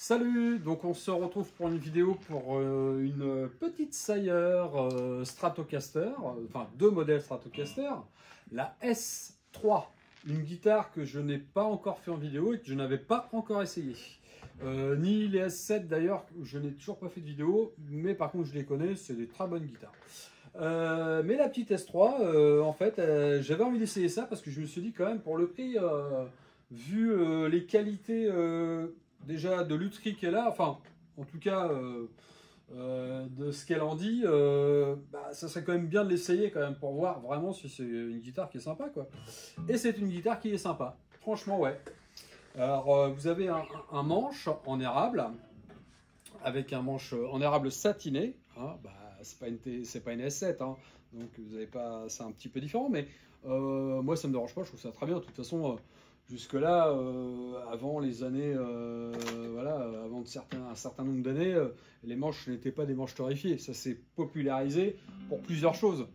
Salut, donc on se retrouve pour une vidéo pour une petite Sire Stratocaster, enfin deux modèles Stratocaster, la S3, une guitare que je n'ai pas encore fait en vidéo et que je n'avais pas encore essayé. Ni les S7 d'ailleurs, je n'ai toujours pas fait de vidéo, mais par contre je les connais, c'est des très bonnes guitares. Mais la petite S3, en fait, j'avais envie d'essayer ça parce que je me suis dit quand même pour le prix, vu les qualités déjà de lutherie qu'elle a, enfin en tout cas de ce qu'elle en dit, ça serait quand même bien de l'essayer quand même pour voir vraiment si c'est une guitare qui est sympa quoi. Et c'est une guitare qui est sympa, franchement ouais. Alors vous avez un manche en érable, avec un manche en érable satiné, hein, c'est pas une S7, hein, donc vous avez pas, c'est un petit peu différent, mais moi ça me dérange pas, je trouve ça très bien. De toute façon, jusque-là, avant les années, voilà, avant un certain nombre d'années, les manches n'étaient pas des manches torréfiées. Ça s'est popularisé pour plusieurs choses,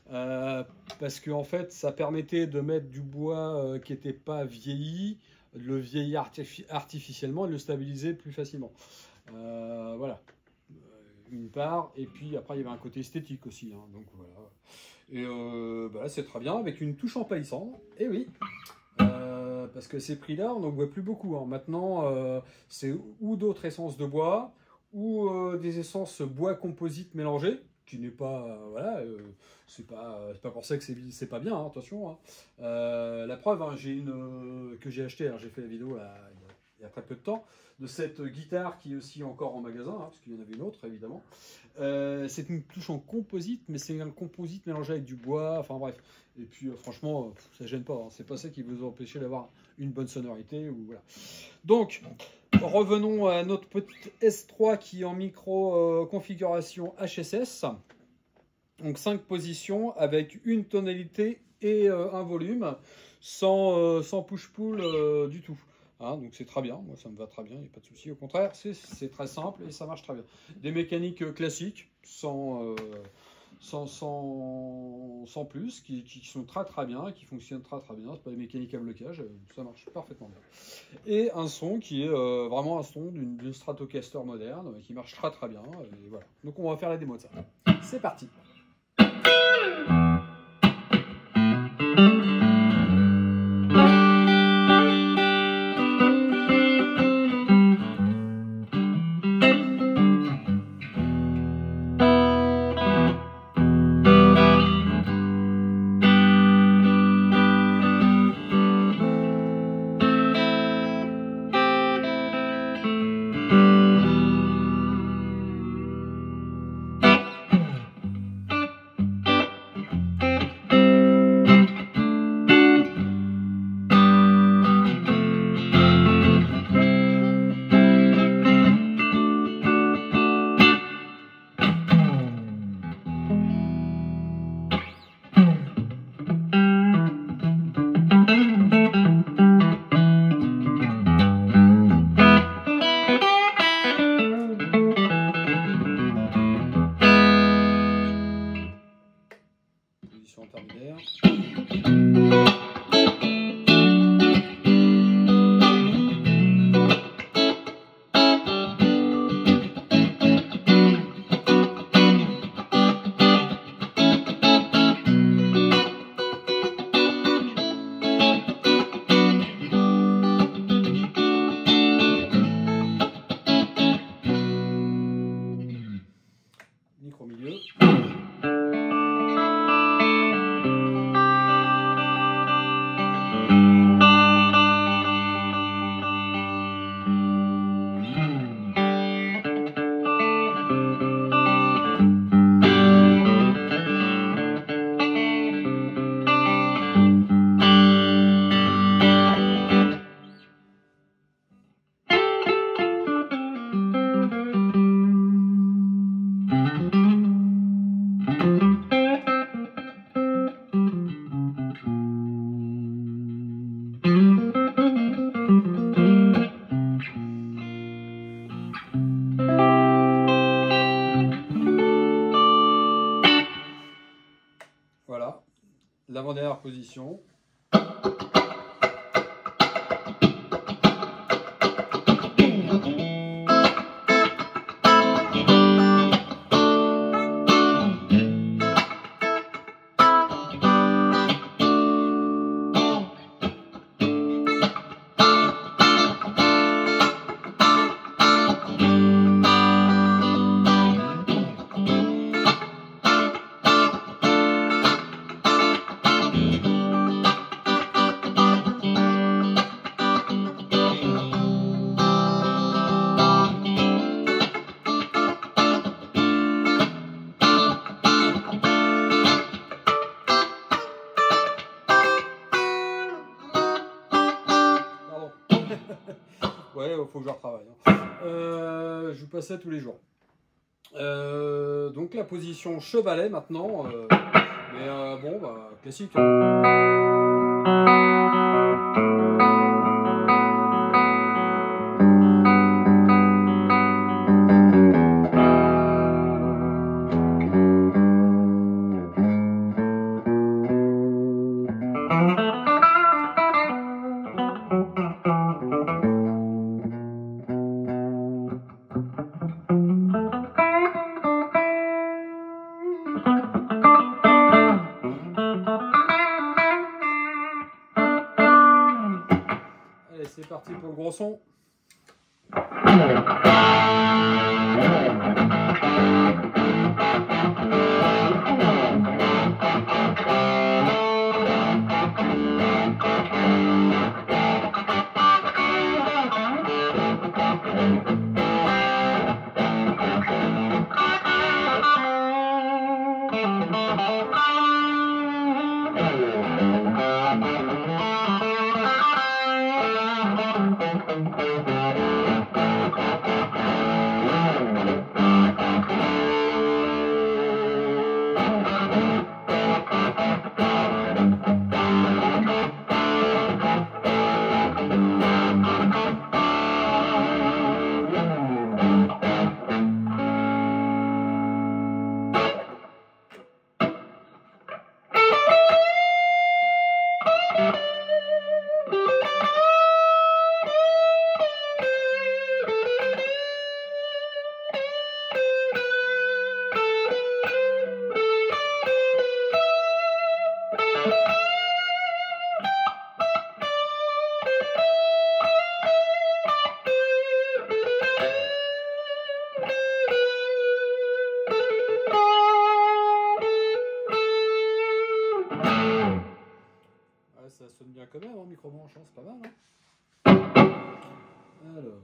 parce que en fait, ça permettait de mettre du bois qui n'était pas vieilli, de le vieillir artificiellement et de le stabiliser plus facilement. Voilà. Une part, et puis après il y avait un côté esthétique aussi, hein, donc voilà. Et c'est très bien avec une touche en palissandre, et oui, parce que ces prix-là on n'en voit plus beaucoup, hein. Maintenant c'est ou d'autres essences de bois, ou des essences bois composite mélangées, qui n'est pas, voilà, c'est pas pour ça que c'est pas bien, hein, attention, hein. La preuve, hein, j'ai une que j'ai achetée, j'ai fait la vidéo là, il y a très peu de temps, de cette guitare qui est aussi encore en magasin, hein, parce qu'il y en avait une autre évidemment. C'est une touche en composite, mais c'est un composite mélangé avec du bois, enfin bref. Et puis franchement, ça gêne pas, hein. C'est pas ça qui vous empêcher d'avoir une bonne sonorité, ou voilà. Donc, revenons à notre petite S3 qui est en micro configuration HSS. Donc 5 positions avec une tonalité et un volume, sans push-pull du tout. Hein, donc c'est très bien, moi ça me va très bien, il n'y a pas de souci. Au contraire, c'est très simple et ça marche très bien. Des mécaniques classiques, sans plus, qui sont très bien, qui fonctionnent très bien. C'est pas des mécaniques à blocage, ça marche parfaitement bien. Et un son qui est vraiment un son d'une Stratocaster moderne, qui marche très bien. Et voilà. Donc on va faire la démo de ça. C'est parti. Position intermédiaire. Micro milieu. Voilà, l'avant-dernière position. faut que je retravaille. Hein. Je vous passe ça tous les jours. Donc la position chevalet maintenant. Mais bon, bah, classique. Allez, c'est parti pour le gros son. Ça sonne bien quand même, hein, micro-branche, hein, c'est pas mal. Hein. Alors.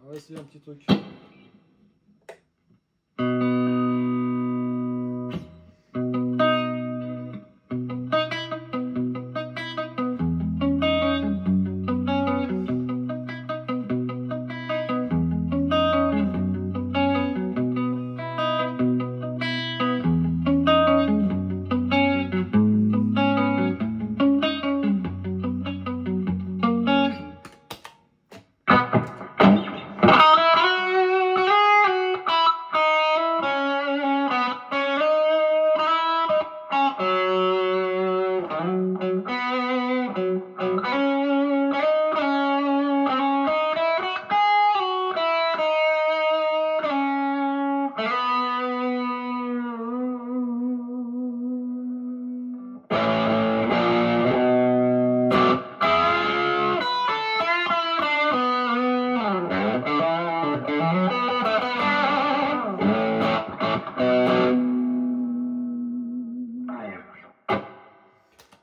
On va essayer un petit truc.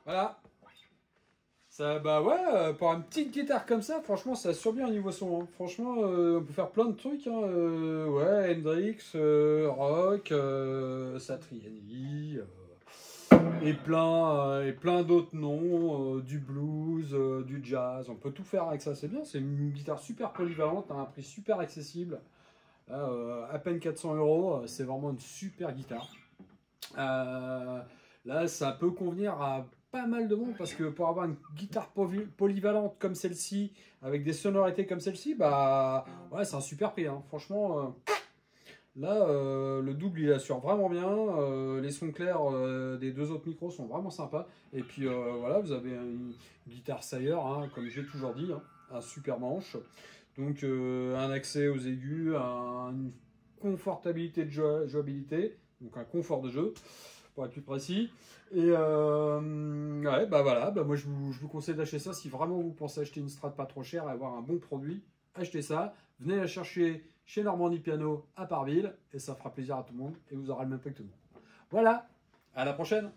Voilà. Ça, bah ouais, pour une petite guitare comme ça, franchement, ça assure bien au niveau son. Hein. Franchement, on peut faire plein de trucs. Hein. Ouais, Hendrix, Rock, Satriani, et plein d'autres noms, du blues, du jazz. On peut tout faire avec ça, c'est bien. C'est une guitare super polyvalente, à un prix super accessible. Là, à peine 400 €, c'est vraiment une super guitare. Là, ça peut convenir à pas mal de monde parce que pour avoir une guitare polyvalente comme celle-ci, avec des sonorités comme celle-ci, bah ouais, c'est un super prix. Hein. Franchement, là, le double il assure vraiment bien. Les sons clairs des deux autres micros sont vraiment sympas. Et puis voilà, vous avez une guitare Sire, hein, comme j'ai toujours dit, hein, un super manche. Donc un accès aux aigus, une confortabilité de jouabilité, donc un confort de jeu. Pour être plus précis. Et ouais, bah voilà, bah moi je vous conseille d'acheter ça. Si vraiment vous pensez acheter une Strat pas trop chère et avoir un bon produit, achetez ça. Venez la chercher chez Normandie Piano à Parville et ça fera plaisir à tout le monde et vous aurez le même prix que tout le monde. Voilà, à la prochaine.